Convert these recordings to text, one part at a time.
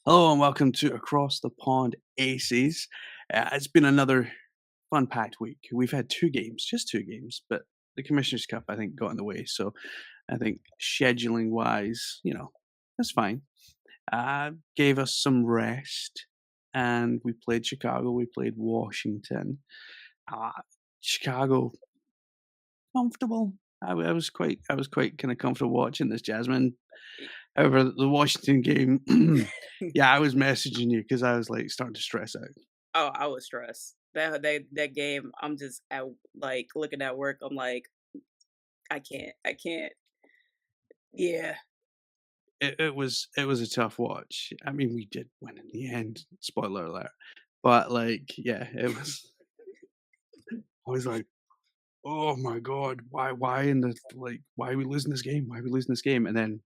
Hello and welcome to Across the Pond Aces. It's been another fun-packed week. We've had two games, just two games, but the Commissioner's Cup, I think, got in the way. So I think scheduling-wise, that's fine. Gave us some rest, and we played Chicago. We played Washington. Uh, Chicago comfortable. I was quite kind of comfortable watching this, Jasmine. Y- However, the Washington game, yeah, I was messaging you because I was like starting to stress out. Oh, I was stressed. That game, I'm just at like looking at work. I'm like, I can't. Yeah, It was a tough watch. I mean, we did win in the end, spoiler alert. But like, yeah, it was I was like, "Oh my god, why in the like why are we losing this game? Why are we losing this game?" And then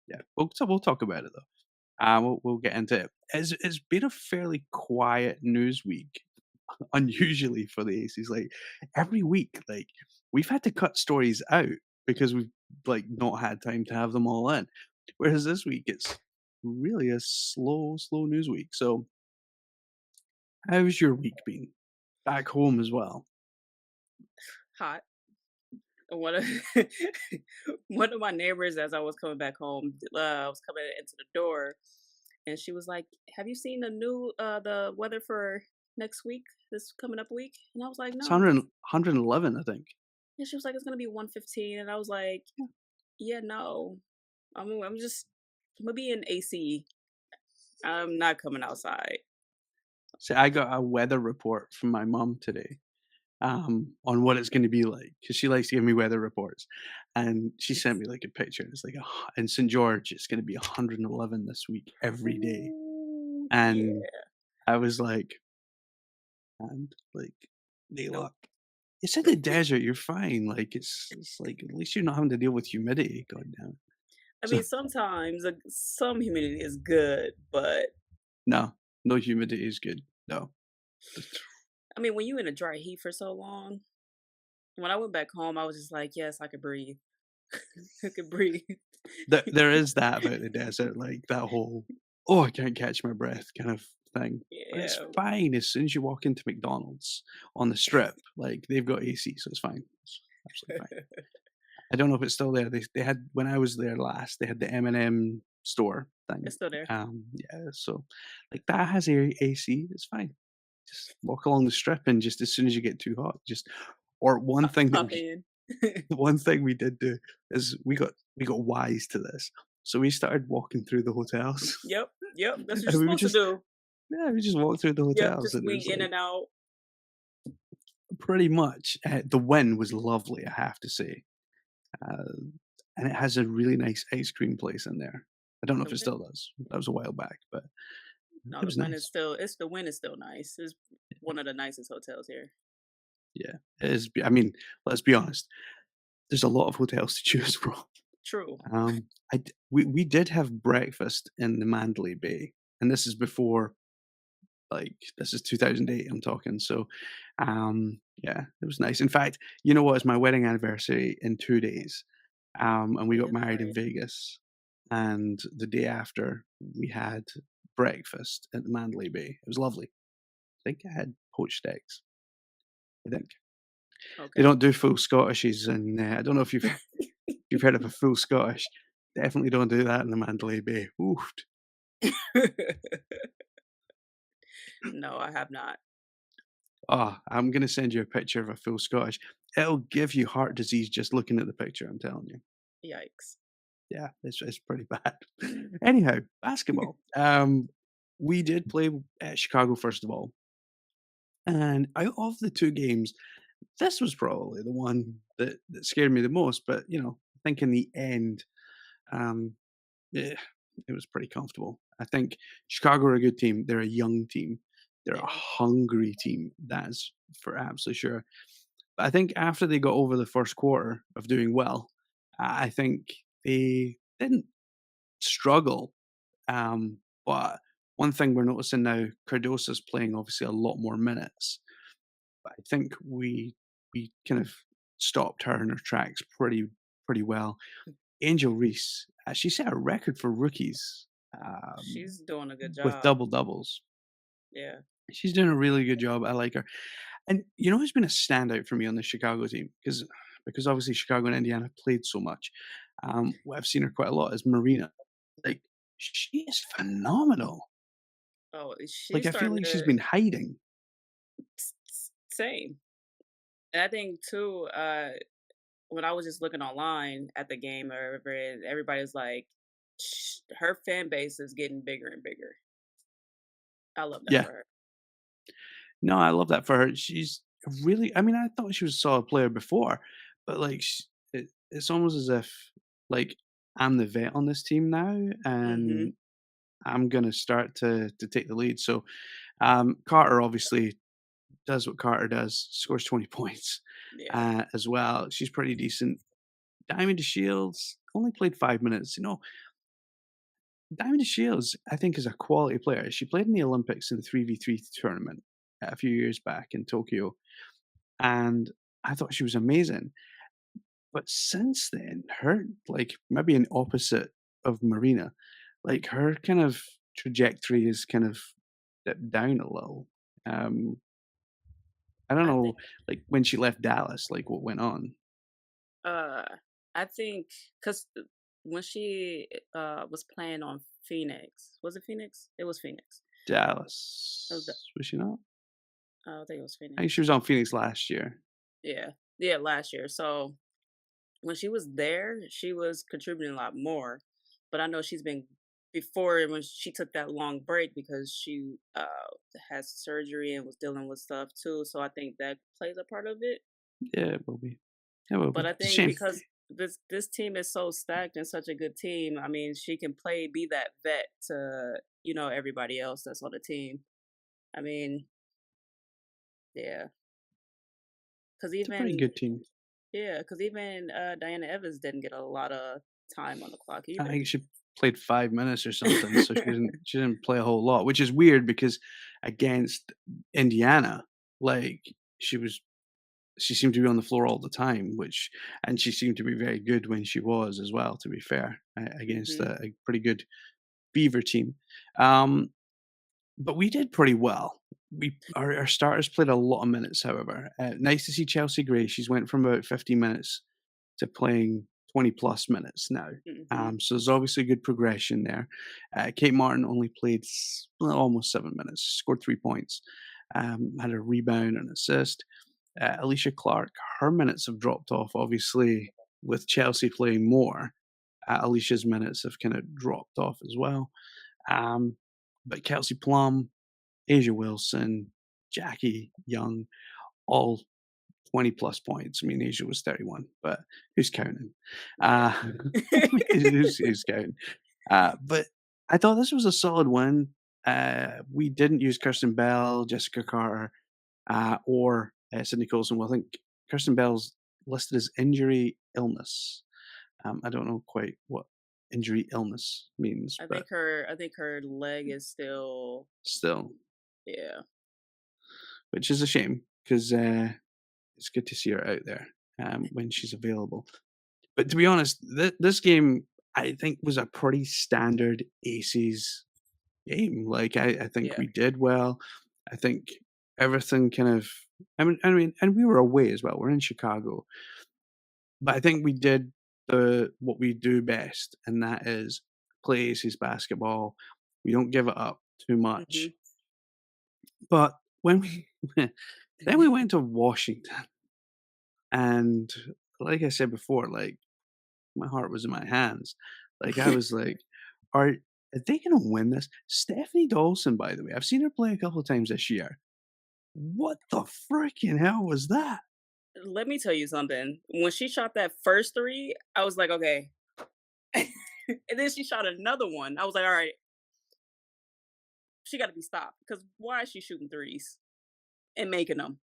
yeah, we'll talk about it though. We'll get into it. It's been a fairly quiet news week, unusually for the Aces. Like every week, like we've had to cut stories out because we've like not had time to have them all in. Whereas this week it's really a slow news week. So how's your week been? Back home as well. hot. One of one of my neighbors, as I was coming back home, I was coming into the door, and she was like, "Have you seen the weather for next week? This coming up week?" And I was like, It's "No." 111, I think. And she was like, "It's gonna be 115," and I was like, Yeah. "Yeah, no. I'm gonna be in AC. I'm not coming outside." See, I got a weather report from my mum today, on what it's gonna be like because she likes to give me weather reports, and she sent me, like, a picture, and it's like, in St. George, it's gonna be 111 this week every day, Ooh, and yeah. I was like and, like, they Nope. luck. It's in the desert, you're fine, like, it's like, at least you're not having to deal with humidity, goddamn. I So, mean, sometimes some humidity is good, but no, no humidity is good, no. I mean, when you in a dry heat for so long, when I went back home, I was just like, yes, I could breathe. I could breathe. There is that about the desert, like, that whole, "Oh, I can't catch my breath," kind of thing, but it's Yeah. fine as soon as you walk into McDonald's on the strip, like, they've got AC, so it's fine. It's absolutely fine. I don't know if it's still there. They had when I was there last, they had the M&M store thing. It's still there. Yeah, so, like, that has AC, it's fine. Just walk along the strip and just as soon as you get too hot, just or Hop in. the one thing we did do is we got wise to this. So we started walking through the hotels, Yep. Yep. That's what you're and we would supposed to just do. yeah, we just walked through the Yep. hotels, Just and it wing was in like and out. pretty much, the win was lovely, I have to say, uh, and it has a really nice ice cream place in there. I don't know if it Okay. still does. That was a while back, but No, it was nice. the win is still nice. It's one of the nicest hotels here. Yeah, it is. I mean, let's be honest. There's a lot of hotels to choose from. True. We did have breakfast in the Mandalay Bay, and this is before like this is 2008. I'm talking. So, yeah, it was nice. In fact, you know what? It's my wedding anniversary in 2 days, and we got Belated married in party. Vegas. And the day after, we had breakfast at the Mandalay Bay. It was lovely. I think I had poached eggs. I think they Okay. don't do full Scottishes, and I don't know if you've heard of a full Scottish. Definitely don't do that in the Mandalay Bay. Oof. No, I have not. Oh, I'm gonna send you a picture of a full Scottish. It'll give you heart disease just looking at the picture, I'm telling you. Yikes. Yeah, it's pretty bad. Anyhow, basketball. We did play at Chicago first of all, and out of the 2 games, this was probably the one that scared me the most, but, I think in the end, um, yeah, it was pretty comfortable. I think Chicago are a good team. They're a young team. They're a Yeah. hungry team. That's for absolutely sure. But I think after they got over the first quarter of doing well, I think they didn't struggle. But one thing we're noticing now, Cardosa's playing obviously a lot more minutes. But I think we kind of stopped her in her tracks pretty well. Angel Reese, she set a record for rookies um, She's doing a good with job. double doubles. Yeah. She's doing a really good job. I like her. And you know who's been a standout for me on the Chicago team? Because obviously Chicago and Indiana played so much. I've seen her quite a lot is Marina. Like she is phenomenal. Oh, Like she's I feel starting like she's to been hiding. same. And I think too, when I was just looking online at the game or whatever, and everybody's like, her fan base is getting bigger and bigger. I love that Yeah. for her. No, I love that for her. She's really I mean, I thought she was a solid player before, but like it's almost as if like I'm the vet on this team now Hmm. and I'm gonna start to take the lead. So Carter obviously does what Carter does, scores 20 points Yeah. as well. She's pretty decent. Diamond Shields only played 5 minutes. Diamond Shields, I think, is a quality player. She played in the Olympics in the 3v3 tournament a few years back in Tokyo, and I thought she was amazing. But since then, her like maybe an opposite of Marina, like her kind of trajectory is kind of dipped down a little. Um, I don't I know, think like when she left Dallas, like what went on. uh I think cuz when she was playing on Phoenix, was it Phoenix? It was Phoenix. It was Dallas, was she not? I think it was I think she Phoenix. was on Phoenix last year. Yeah. Yeah, last year. So when she was there, she was contributing a lot more. But I know she's been before when she took that long break because she has surgery and was dealing with stuff too. So I think that plays a part of it. Yeah, it will be. It will But be. I It's a think shame. because this team is so stacked and such a good team, I mean, she can be that vet to everybody else that's on the team. I mean, yeah, because It's a pretty even good team. Diana Evans didn't get a lot of time on the clock I either. think she played 5 minutes or something, so she didn't play a whole lot, which is weird because against Indiana, like, she was she seemed to be on the floor all the time, which and she seemed to be very good when she was as well, to be fair, against Hmm. a pretty good Beaver team. Um, but we did pretty well. Our starters played a lot of minutes, however. Nice to see Chelsea Gray. She's went from about 15 minutes to playing 20 plus minutes now. Hmm. So there's obviously good progression there. Kate Martin only played almost 7 minutes, scored 3 points, had a rebound and assist. Alicia Clark, her minutes have dropped off, obviously, with Chelsea playing more. Alicia's minutes have kind of dropped off as well. Um, but Kelsey Plum, Asia Wilson, Jackie Young, all 20 plus points. I mean, Asia was 31, but who's counting? Yeah. Who's counting? But I thought this was a solid win. We didn't use Kirsten Bell, Jessica Carter, or Sydney Colson. Well, I think Kirsten Bell's listed as injury illness. I don't know quite what injury illness means, but I think her leg is still, still, yeah. which is a shame because it's good to see her out there when she's available. But to be honest, this game I think was a pretty standard Aces game. Like I think Yeah. we did well. I think everything kind of. And we were away as well. We're in Chicago, but I think we did the what we do best, and that is play Aces basketball. We don't give it up too much. Hmm. But when we then we went to Washington, and like I said before, like my heart was in my hands. Like I was like, are they gonna win this? Stephanie Dawson, by the way, I've seen her play a couple of times this year. What the freaking hell was that? Let me tell you something. When she shot that first three, I was like, okay. And then she shot another one. I was like, all right, she got to be stopped because why is she shooting threes and making them?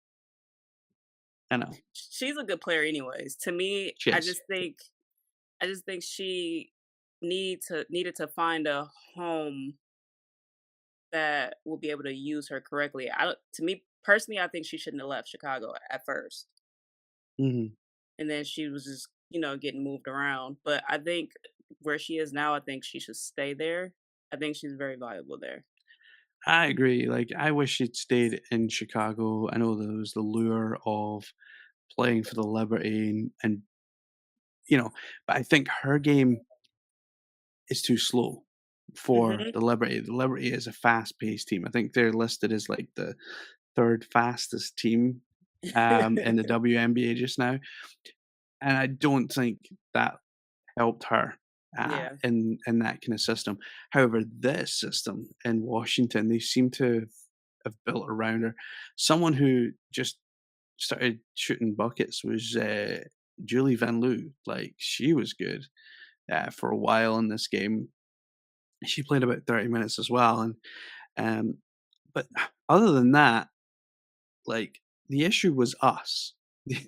I know. She's a good player, anyways. To me, Cheers. I just think she needed to find a home that will be able to use her correctly. To me personally, I think she shouldn't have left Chicago at first, Mhm. and then she was just getting moved around. But I think where she is now, I think she should stay there. I think she's very valuable there. I agree. Like, I wish she'd stayed in Chicago. I know there was the lure of playing for the Liberty and but I think her game is too slow for Mhm. the Liberty. The Liberty is a fast-paced team. I think they're listed as like the third fastest team in the WNBA just now, and I don't think that helped her Yeah. in that kind of system. However, this system in Washington, they seem to have built around her. Someone who just started shooting buckets was Julie Van Loo. Like she was good for a while in this game. She played about 30 minutes as well, and um, but other than that, like the issue was us, That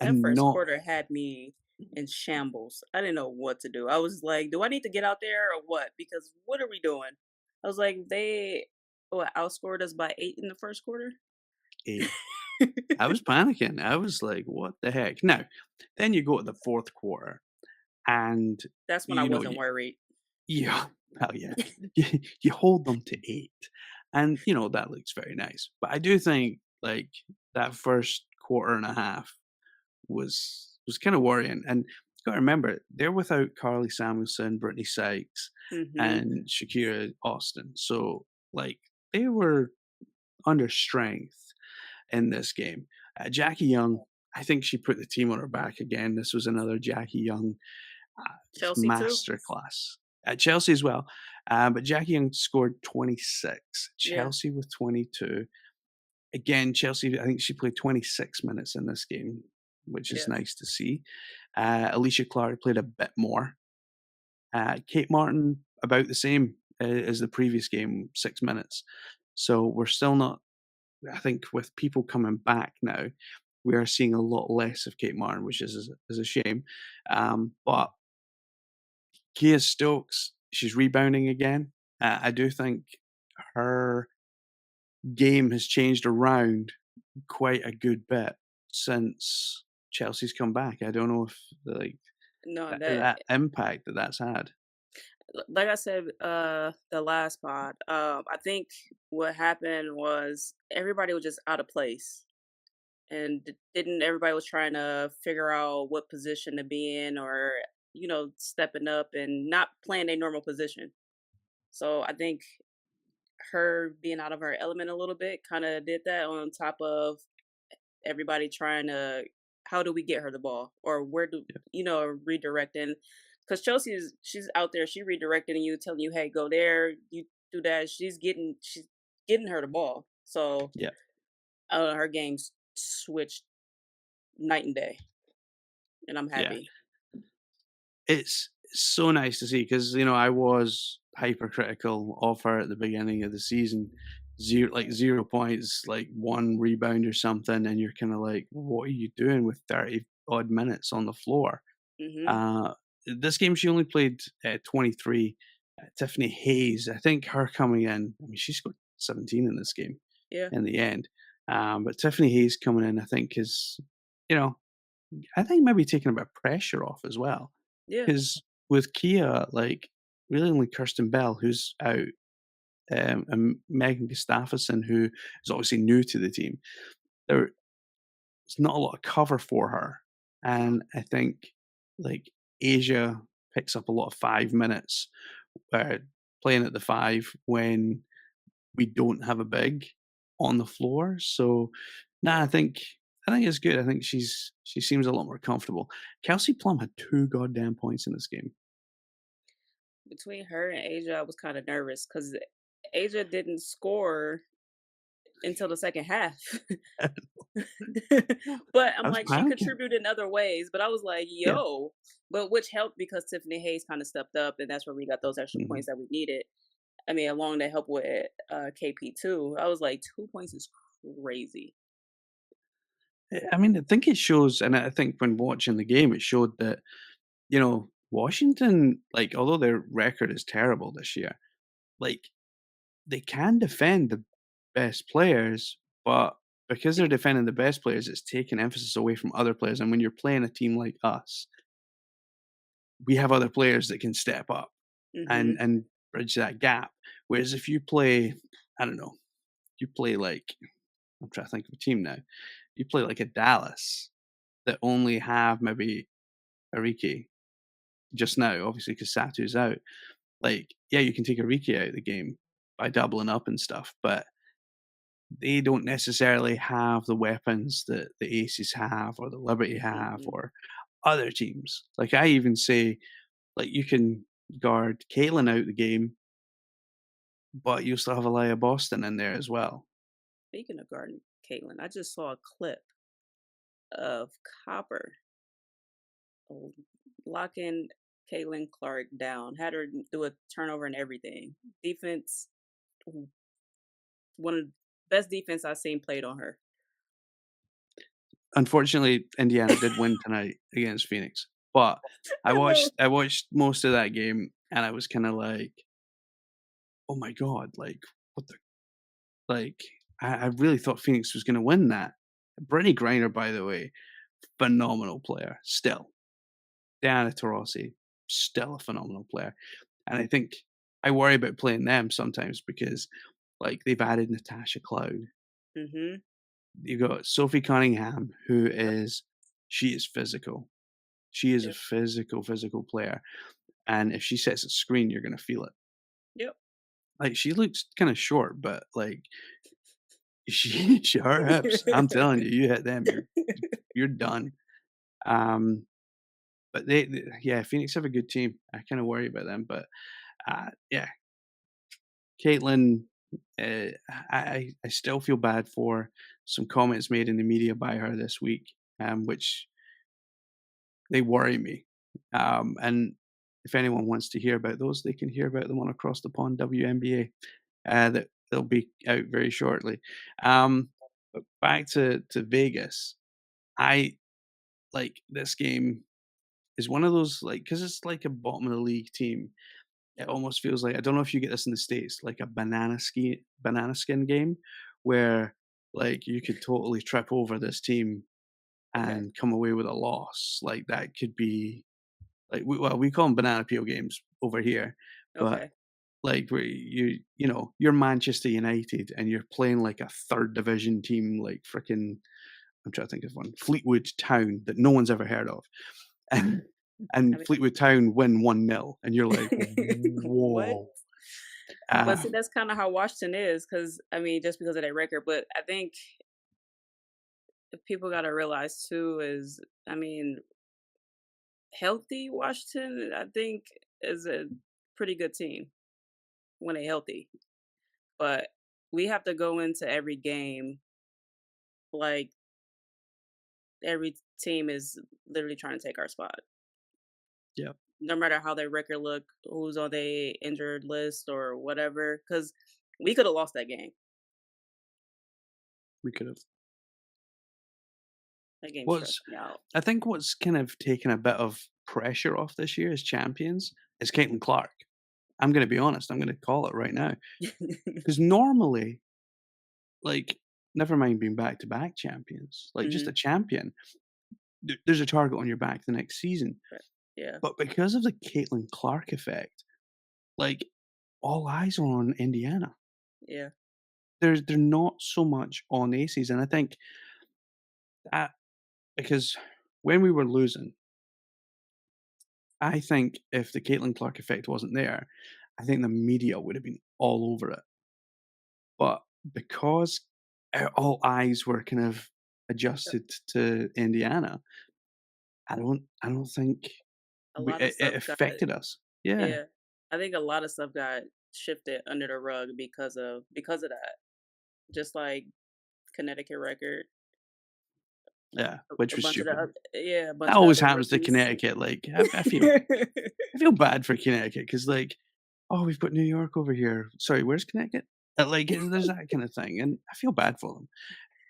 and first not quarter had me in shambles. I didn't know what to do. I was like, "Do I need to get out there or what? Because what are we doing?" I was like, "They what, outscored us by 8 in the first quarter?" eight. I was panicking. I was like, "What the heck?" Now, then you go to the fourth quarter, and That's when I you know, wasn't worried. yeah, hell yeah, you hold them to 8, and that looks very nice. But I do think like that first quarter and a half was kind of worrying, and you got to remember they're without Carly Samuelson, Brittany Sykes, Mhm. and Shakira Austin, so like they were under strength in this game. Jackie Young, I think she put the team on her back again. This was another Jackie Young Chelsea too? masterclass. At Chelsea as well, but Jackie Young scored 26. Yeah. Chelsea with 22. Again, Chelsea, I think she played 26 minutes in this game, which is Yeah. nice to see. Alicia Clark played a bit more. Kate Martin, about the same as the previous game, 6 minutes. So we're still not, I think, with people coming back now, we are seeing a lot less of Kate Martin, which is a shame. But Kia Stokes, she's rebounding again. I do think her game has changed around quite a good bit since Chelsea's come back. I don't know if like No, that impact that's had. like I said, the last pod, I think what happened was everybody was just out of place. And didn't everybody was trying to figure out what position to be in or, stepping up and not playing a normal position. So I think her being out of her element a little bit kind of did that on top of everybody trying to how do we get her the ball or where do redirecting because she's out there, she redirecting you, telling you, hey, go there, you do that. She's getting her the ball. So Yeah, her game's switched night and day, and I'm yeah. happy. It's so nice to see because I was hypercritical of her at the beginning of the season. 0 points, like one rebound or something, and you're kind of like, "What are you doing with 30 odd minutes on the floor?" Mhm. Uh, this game she only played 23. Tiffany Hayes, I think her coming in. I mean, she scored 17 in this game Yeah. in the end. But Tiffany Hayes coming in, I think, you know, I think maybe taking a bit of pressure off as well. Yeah. Because with Kia, like, really only Kirsten Bell who's out, and Megan Gustafsson, who is obviously new to the team. There's not a lot of cover for her. And I think, like, Asia picks up a lot of 5 minutes uh, playing at the five when we don't have a big on the floor. So, nah, Yeah. I think it's good. I think she seems a lot more comfortable. Kelsey Plum had 2 goddamn points in this game. Between her and Asia, I was kind of nervous because Asia didn't score until the second half. But I I'm was like, she panicking. contributed in other ways. But I was like, Yeah. yo, but which helped because Tiffany Hayes kind of stepped up, and that's where we got those extra Mhm. points that we needed. I mean, along to help with KP too. I was like, 2 points is crazy. I mean, I think it shows, and I think when watching the game, it showed that, Washington, like, although their record is terrible this year, like, they can defend the best players, but because they're defending the best players, it's taking emphasis away from other players. And when you're playing a team like us, we have other players that can step up. And Hmm. bridge that gap. Whereas if you play, I don't know, you play like I'm trying to think of a team now. You play like a Dallas that only have maybe Arike just now, obviously because Satu's out. Like, yeah, you can take Arike out of the game by doubling up and stuff, but they don't necessarily have the weapons that the Aces have or the Liberty have Mhm. or other teams. Like I even say, like you can guard Caitlin out the game, but you still have Aliyah Boston in there as well. Speaking of Garden Caitlin, I just saw a clip of Copper l locking Caitlin Clark down, had her do a turnover and everything. Defense, w one of the best defense I've seen played on her. Unfortunately, Indiana did win tonight against Phoenix, but I I know. watched I watched most of that game and I was kind of like, "Oh my god, like what the like I really thought Phoenix was going to win that." Brittany Griner, by the way, phenomenal player still. Diana Taurasi, still a phenomenal player. And I think I worry about playing them sometimes because like they've added Natasha Cloud. Mhm. You've got Sophie Cunningham, who Yep, is she is physical. She is a yep, physical player. And if she sets a screen, you're gonna feel it. yep. Like she looks kind of short, but like she her hips, I'm telling you, you hit them, you're done. Um, but yeah, Phoenix have a good team. I kind of worry about them, but yeah, Caitlin, I still feel bad for some comments made in the media by her this week, which they worry me. And if anyone wants to hear about those, they can hear about them on Across the Pond WNBA. That they'll be out very shortly. But back to Vegas. I like this game is one of those like because it's like a bottom of the league team. It almost feels like I don't know if you get this in the States, like a banana skin game where like you could totally trip over this team Okay, and come away with a loss. Like that could be like we call them banana peel games over here, but okay. like where you know you're Manchester United and you're playing like a third division team like freaking I'm trying to think of one Fleetwood Town that no one's ever heard of, and I and mean Fleetwood Town win 1-0, and you're like, what? whoa. But Uh, see, that's kinda how Washington is, because I mean, just because of their record, but I think people gotta realize too is, I mean, healthy Washington, I think, is a pretty good team when they healthy. But we have to go into every game like every team is literally trying to take our spot. yeah, No matter how their record look, who's on the injured list or whatever, because we could have lost that game. we could have. That game What's stressed me out. I think what's kind of taken a bit of pressure off this year as champions is Caitlin Clark. I'm going to be honest. I'm going to call it right now because normally, like, never mind being back to back champions, like just Mhm. a champion, there's a target on your back the next season. Right. Yeah. But because of the Caitlin Clark effect, like all eyes are on Indiana. Yeah. They're not so much on Aces, and I think that because when we were losing, I think if the Caitlin Clark effect wasn't there, I think the media would have been all over it. But because all eyes were kind of Yep. adjusted to Indiana, I don't think A lot of it stuff got affected us. Yeah, yeah. I think a lot of stuff got shifted under the rug because of that. Just like Connecticut record, yeah, which a was bunch of the stupid. yeah, a That bunch of the always other happens to rookies. Connecticut. Like I feel bad for Connecticut because like, oh, we've got New York over here. Sorry, where's Connecticut? Like there's that kind of thing, and I feel bad for them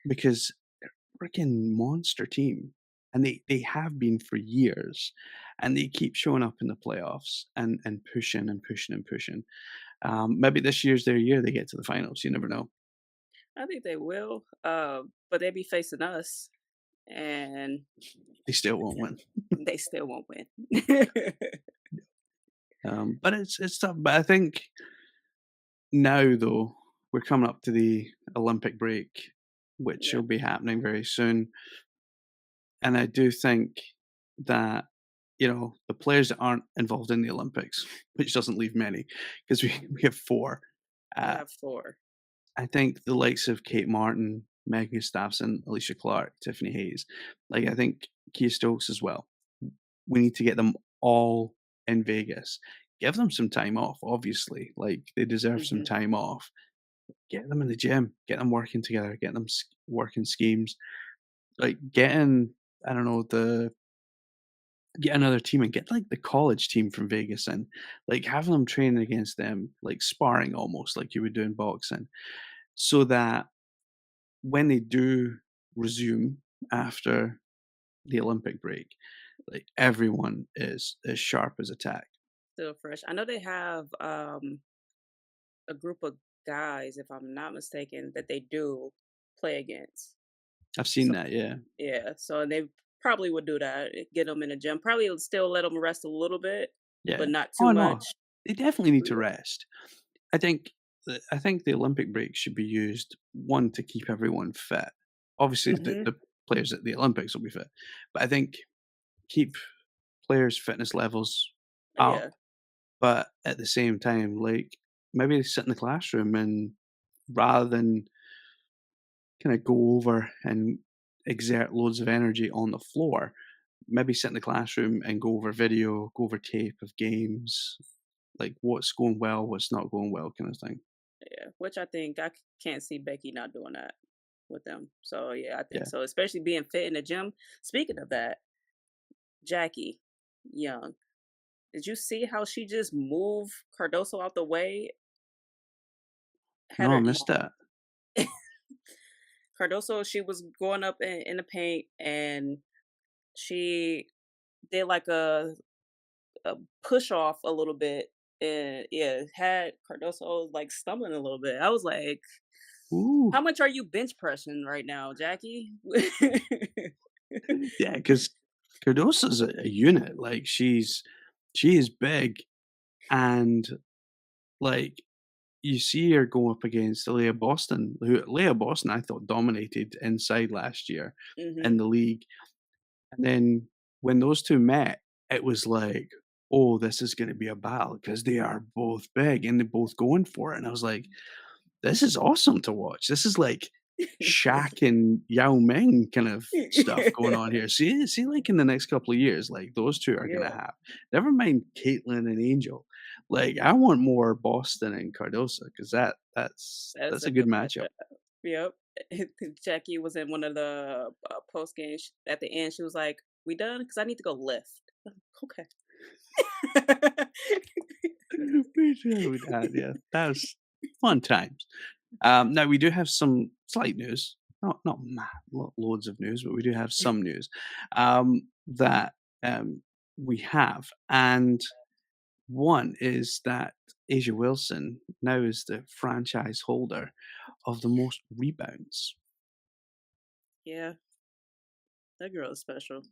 because freaking monster team, and they have been for years, and they keep showing up in the playoffs and pushing and pushing and pushing. Maybe this year's their year. They get to the finals. You never know. I think they will, but they be facing us, and They still won't win. they still won't win. But it's tough. But I think now though, we're coming up to the Olympic break, which Yeah. will be happening very soon, and I do think that, the players that aren't involved in the Olympics, which doesn't leave many, because we have 4, We uh, have 4. I think the likes of Kate Martin, Megan Gustafson, Alicia Clark, Tiffany Hayes, like, I think Kia Stokes as well. We need to get them all in Vegas. Give them some time off, obviously, like, they deserve some Mhm. time off. Get them in the gym, get them working together, get them working schemes, like, getting, I don't know, get another team and get, like, the college team from Vegas and, like, having them training against them, like, sparring almost like you would do in boxing, so that when they do resume after the Olympic break, like, everyone is as sharp as a tack. Still fresh. I know they have, a group of guys, if I'm not mistaken, that they do play against. I've seen So that, yeah. yeah, so they probably would do that, get them in the gym. Probably would still let them rest a little bit, but Yeah. not too Oh, no. much. They definitely need to Yeah. rest. I think the Olympic break should be used, 1, to keep everyone fit. Obviously, Mhm. the players at the Olympics will be fit, but I think keep players' fitness levels up, Yeah. but at the same time, like, maybe they sit in the classroom and rather than kinda go over and exert loads of energy on the floor, maybe sit in the classroom and go over video, go over tape of games, like what's going well, what's not going well kind of thing. Yeah, which I think can't see Becky not doing that with them. So yeah, I think Yeah. so. Especially being fit in the gym. Speaking of that, Jackie Young, did you see how she just moved Cardoso out the way? Had No, I her missed that. Cardoso, she was going up in the paint and she did like a push off a little bit and yeah, had Cardoso like stumbling a little bit. I was like, how Ooh. much are you bench pressing right now, Jackie? Yeah, because Cardosa's a unit. Like she is big and like you see her go up against Leah Boston, who Leah Boston I thought dominated inside last year in Mhm. the league. And then when those 2 met, it was like, "Oh, this is gonna be a battle because they are both big and they're both going for it." And I was like, "This is awesome to watch. This is like Shaq and Yao Ming kind of stuff going on here." See, like in the next couple of years, like those 2 are gonna Yeah, have never mind Caitlyn and Angel. Like, I want more Boston and Cardosa because that's that's a a good good matchup. matchup. Yep. Jackie was in one of the post games at the end. She was like, "We done? Because I need to go lift." Okay. Me too, that yeah, that was fun times. Now we do have some slight news, not loads of news, but we do have some news that we have, and one is that Asia Wilson now is the franchise holder of the most rebounds. Yeah, that girl is special.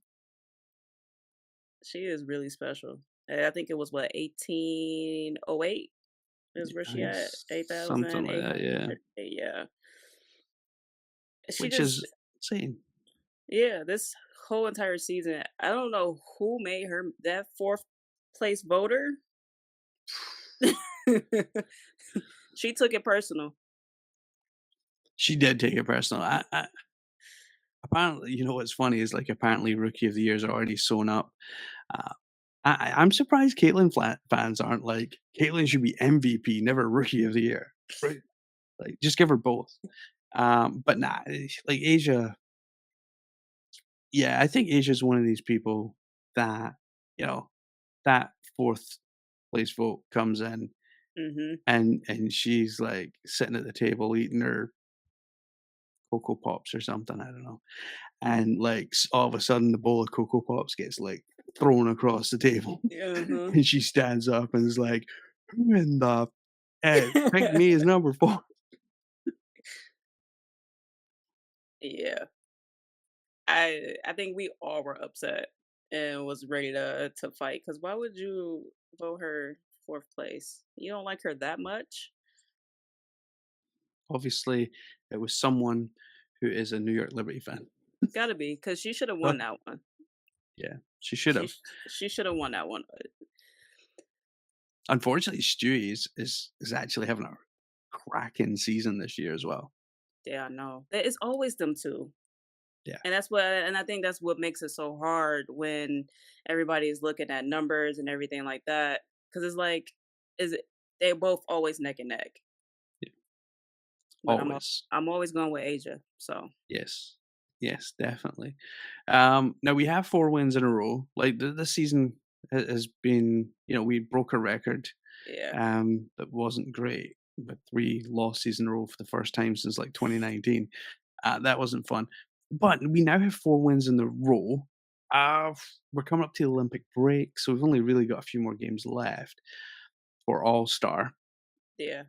She is really special. I think it was what 1808 is where she at Something like that, yeah, 8,800. Yeah, she which just is insane. yeah. This whole entire season, I don't know who made her that fourth place voter. She took it personal. She did take it personal. Apparently, what's funny is like apparently Rookie of the Year is already sewn up. Uh, I'm surprised Caitlyn fans aren't like Caitlyn should be MVP, never Rookie of the Year. Right? Like just give her both. But nah, like Asia, yeah, I think Asia's one of these people that you know that fourth place vote comes in Mhm. and she's like sitting at the table eating her Cocoa Pops or something. I don't know. And like all of a sudden the bowl of Cocoa Pops gets like thrown across the table Uh-huh. and she stands up and is like, "Who in the picked me as number 4?" Yeah. I think we all were upset and was ready to fight. Cause why would you? vote her 4th place. You don't like her that much? Obviously, it was someone who is a New York Liberty fan. Gotta be, cause she shoulda Uh, won that one. yeah, she should have. She shoulda won that one. Unfortunately, Stewie is actually having a cracking season this year as well. Yeah, I know. It's always them 2. Yeah, And I think that's what makes it so hard when everybody's looking at numbers and everything like that. Cause it's like, is it they both always neck and neck. yeah, But always. I'm always going with Asia, so Yes. Yes, definitely. Now we have 4 wins in a row. Like, this season has been, we broke a record, yeah. that wasn't great, but 3 losses in a row for the first time since, like, 2019. That wasn't fun. But we now have 4 wins in a row. Uh, we're coming up to the Olympic break, so we've only really got a few more games left for All-Star. Yeah.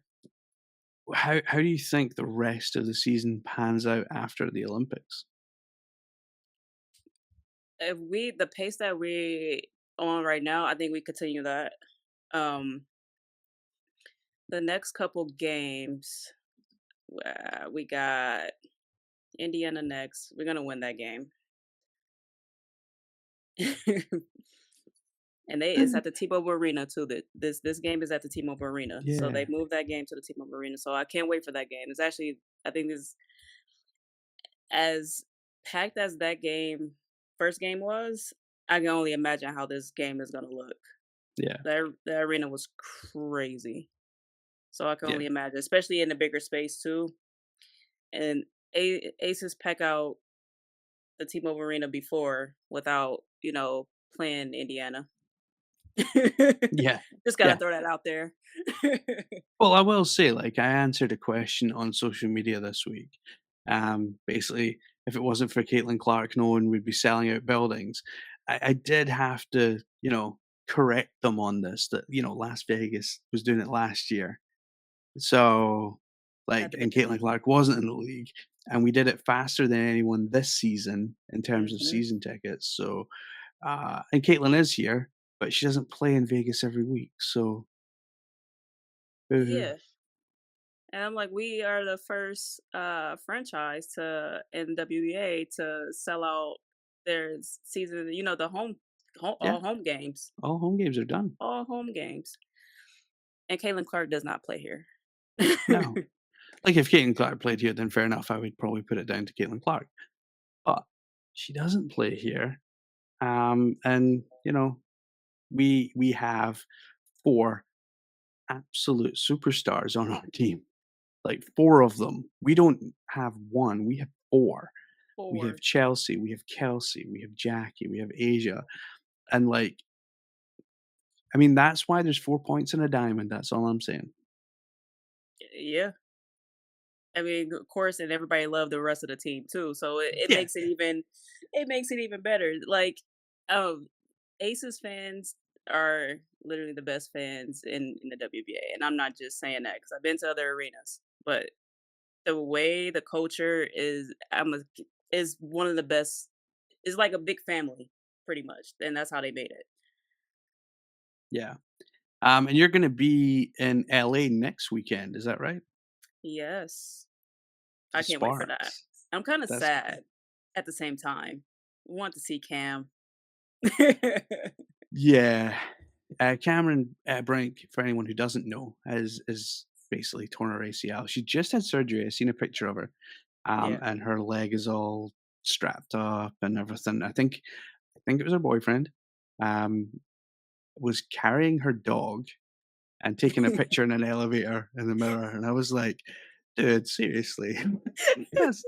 How do you think the rest of the season pans out after the Olympics? If we the pace that we on right now, I think we continue that. Um, the next couple games, we got Indiana next. We're gonna win that game. And it's at the T-Mobile Arena too. That this game is at the T-Mobile Arena, so they Yeah. moved that game to the T-Mobile Arena. So I can't wait for that game. It's actually I think this as packed as that game first game was. I can only imagine how this game is gonna look. Yeah. The arena was crazy, so I can Yeah. only imagine, especially in the bigger space too. And Aces pack out the T-Mobile Arena before without playing Indiana. Yeah. Just gotta Yeah. throw that out there. Well, I will say, like, I answered a question on social media this week. Basically, if it wasn't for Caitlin Clark, no one would be selling out buildings. I did have to, correct them on this that, Las Vegas was doing it last year. So, Had like, to and make Caitlin sense. Clark wasn't in the league, and we did it faster than anyone this season in terms of Mhm. season tickets. So, and Caitlin is here, but she doesn't play in Vegas every week. So, boo-hoo. Yeah. And I'm like, we are the first franchise to in WBA to sell out their season, the Yeah, all home games. all home games are done. All home games. And Caitlin Clark does not play here. No. Like, if Caitlin Clark played here, then fair enough, I would probably put it down to Caitlin Clark. But she doesn't play here. And, we have 4 absolute superstars on our team. Like, 4 of them. We don't have 1, we have 4. We have Or Chelsea, we have Kelsey, we have Jackie, we have Asia, and, like, I mean, that's why there's 4 points in a diamond, that's all I'm saying. yeah. I mean, of course, and everybody loved the rest of the team too. So it Yeah, makes it even better. Like, um, Aces fans are literally the best fans in the WBA, and I'm not just saying that because I've been to other arenas. But the way the culture is, is one of the best. It's like a big family, pretty much, and that's how they made it. yeah. And you're gonna be in LA next weekend, is that right? Yes, For I the can't wait for that. Sparks. I'm kind of That's sad at the same time. Want to see Cam. yeah. Cameron, Brink, for anyone who doesn't know, is basically torn her ACL. She just had surgery, I seen a picture of her, Yeah. and her leg is all strapped up and everything. I think it was her boyfriend, um, was carrying her dog and taking a picture in an elevator in the mirror, and I was like, "Dude, seriously?" Yes.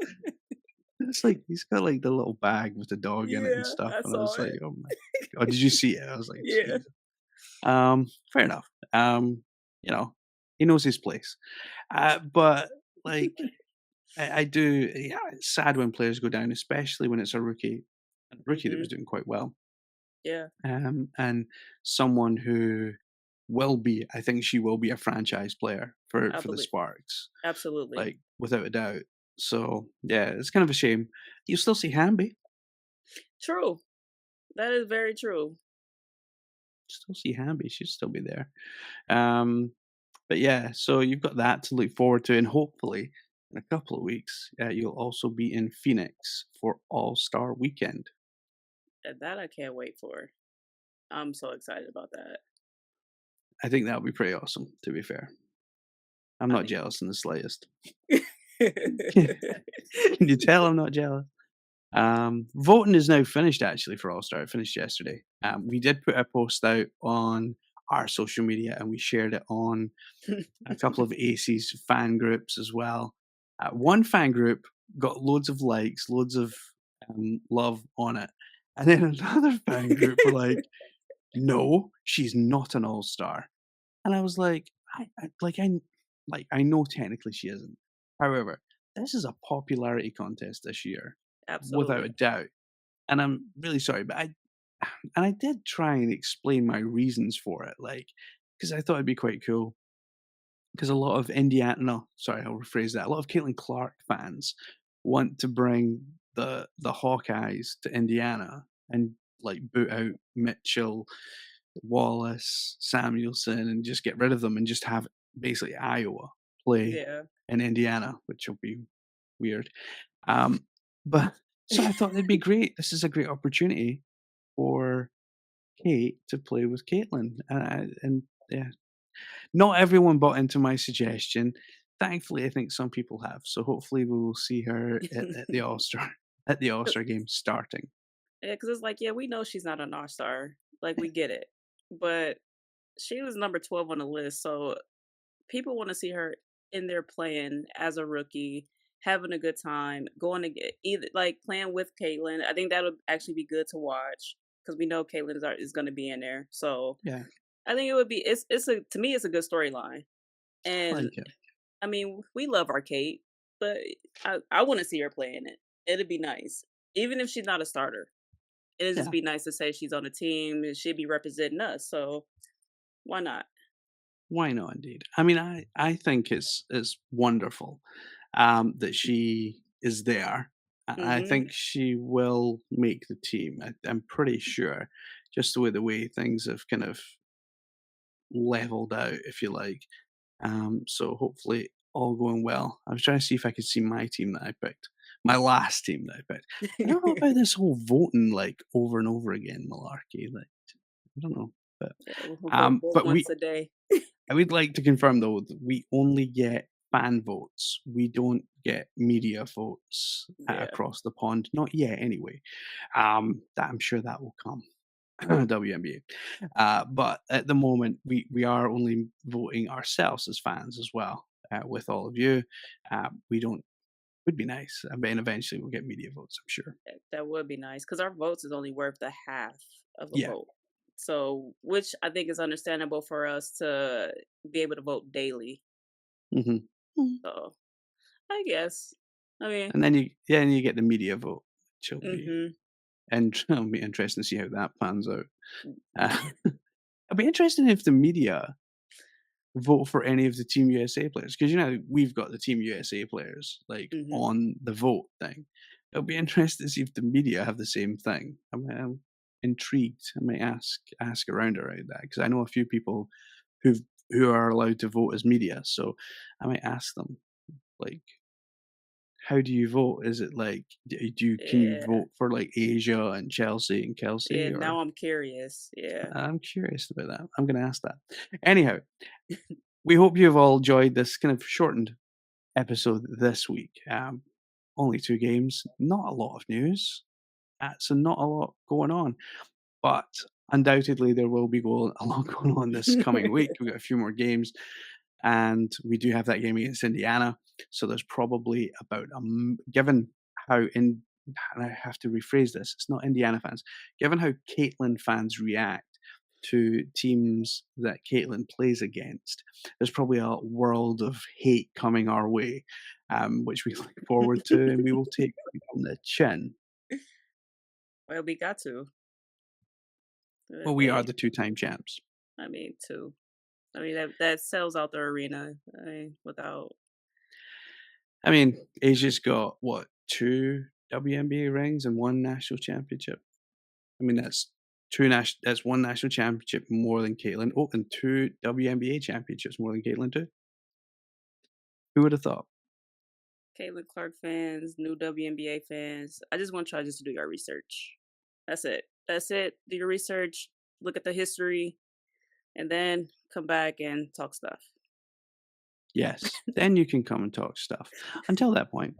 It's like he's got, like, the little bag with the dog in it and Yeah, stuff, I and I was saw like, it. "Oh my god." Did you see it? I was like, Yeah. "Jeez." Fair enough. You know, he knows his place. But, like, I do yeah, it's sad when players go down, especially when it's a rookie, and a rookie that was Mhm. doing quite well, Yeah, and someone who will be I think she will be a franchise player I for the believe Sparks, absolutely. like, without a doubt. So, yeah, it's kind of a shame. You still see Hamby. True. That is very true. still see Hamby. She'd still be there. Um, but yeah, so you've got that to look forward to, and hopefully in a couple of weeks, you'll also be in Phoenix for All Star Weekend. And that I can't wait for. I'm so excited about that. I think that would be pretty awesome. To be fair, I'm I not mean, jealous in the slightest. Can you tell I'm not jealous? Voting is now finished actually for All Star. It finished yesterday. We did put a post out on our social media and we shared it on a couple of Aces fan groups as well. One fan group got loads of likes, loads of love on it. And then another fan group were like, no, she's not an all star. And I was like, I know technically she isn't. However, this is a popularity contest this year, without a Absolutely. doubt. And I'm really sorry, but and I did try and explain my reasons for it, like, because I thought it'd be quite cool. Because a lot of Indiana, no, sorry, I'll rephrase that. A lot of Caitlin Clark fans want to bring the Hawkeyes to Indiana and like boot out Mitchell, Wallace, Samuelson, and just get rid of them and just have basically Iowa play Yeah. in Indiana, which will be weird. Um, but so I thought it'd be great. This is a great opportunity for Kate to play with Caitlin, and yeah, not everyone bought into my suggestion. Thankfully, I think some people have. So hopefully, we will see her at the All Star at the All Star game starting. Yeah, because it's like, yeah, we know she's not an all-star. Like, we get it. But she was number 12 on the list, so people wanna see her in there playing as a rookie, having a good time, going to get either like, playing with Caitlyn. I think that'll actually be good to watch because we know Caitlyn is gonna be in there. So, Yeah, I think it would be it's a to me, it's a good storyline. I And, like it. I mean, we love our Kate, but I wanna see her play in it. It'd be nice. Even if she's not a starter. It'd just Yeah, be nice to say she's on the team and she'd be representing us, so why not? why not? Indeed. I mean, I think it's wonderful that she is there. I Mhm. think she will make the team. I'm pretty sure, just the way things have kind of leveled out, if you like. So hopefully all going well. I was trying to see if I could see my team that I picked, my last team that I picked. I don't know about this whole voting like over and over again malarkey. Like I don't know, but Yeah, we'll vote but once a day. I would like to confirm though that we only get fan votes. We don't get media votes Yeah. across the pond. Not yet, anyway. That I'm sure that will come. WNBA. But at the moment, we are only voting ourselves as fans as well. With all of you, we don't. Would be nice. I mean, eventually we'll get media votes. I'm sure. That would be nice because our votes is only worth the half of a Yeah. vote. So, which I think is understandable for us to be able to vote daily. hmm So, I guess. I mean, And then you get the media vote, which will be mhm. and it'll be interesting to see how that pans out. It'll be interesting if the media vote for any of the Team USA players because we've got the Team USA players like Mhm. on the vote thing. It'll be interesting to see if the media have the same thing. I'm intrigued. I might ask around around that because I know a few people who who are allowed to vote as media. So I might ask them like, how do you vote? Is it like can you Yeah. vote for like Asia and Chelsea and Yeah, Kelsey or now I'm curious. Yeah. I'm curious about that. I'm going to ask that. Anyhow, we hope you've all enjoyed this kind of shortened episode this week. Only 2 games, not a lot of news, so not a lot going on, but undoubtedly there will be a lot going on this coming week. We've got a few more games, and we do have that game against Indiana, so there's probably about given how in and I have to rephrase this, it's not Indiana fans. Given how Caitlin fans react to teams that Caitlin plays against, there's probably a world of hate coming our way, which we look forward to, and we will take on the chin. Well, we got to. Well, we are Hey, the two-time champs. I mean, too. I mean, that sells out the arena, without I mean, Asia's got what 2 WNBA rings and 1 national championship. I mean, that's that's one national championship more than Caitlin. Oh, and 2 WNBA championships more than Caitlin too. Who would have thought? Caitlin Clark fans, new WNBA fans. I just want y'all just to do your research. That's it. That's it. Do your research, look at the history, and then come back and talk stuff. Yes, then you can come and talk stuff. Until that point,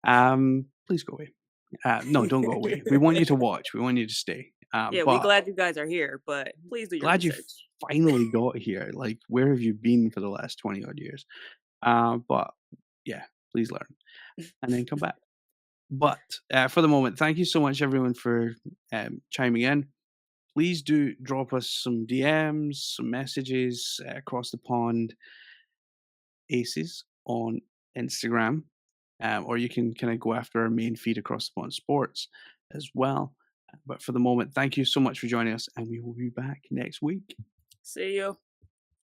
please go away. No, don't go away. We want you to watch. We want you to stay. Yeah, we But glad you guys are here, but please do your glad you research. finally got here. Like, where have you been for the last 20 odd years? But yeah, please learn and then come back. But for the moment, thank you so much, everyone, for chiming in. Please do drop us some DMs, some messages across the pond, aces on Instagram, or you can kind of go after our main feed across the pond sports as well. But for the moment, thank you so much for joining us, and we will be back next week. See you.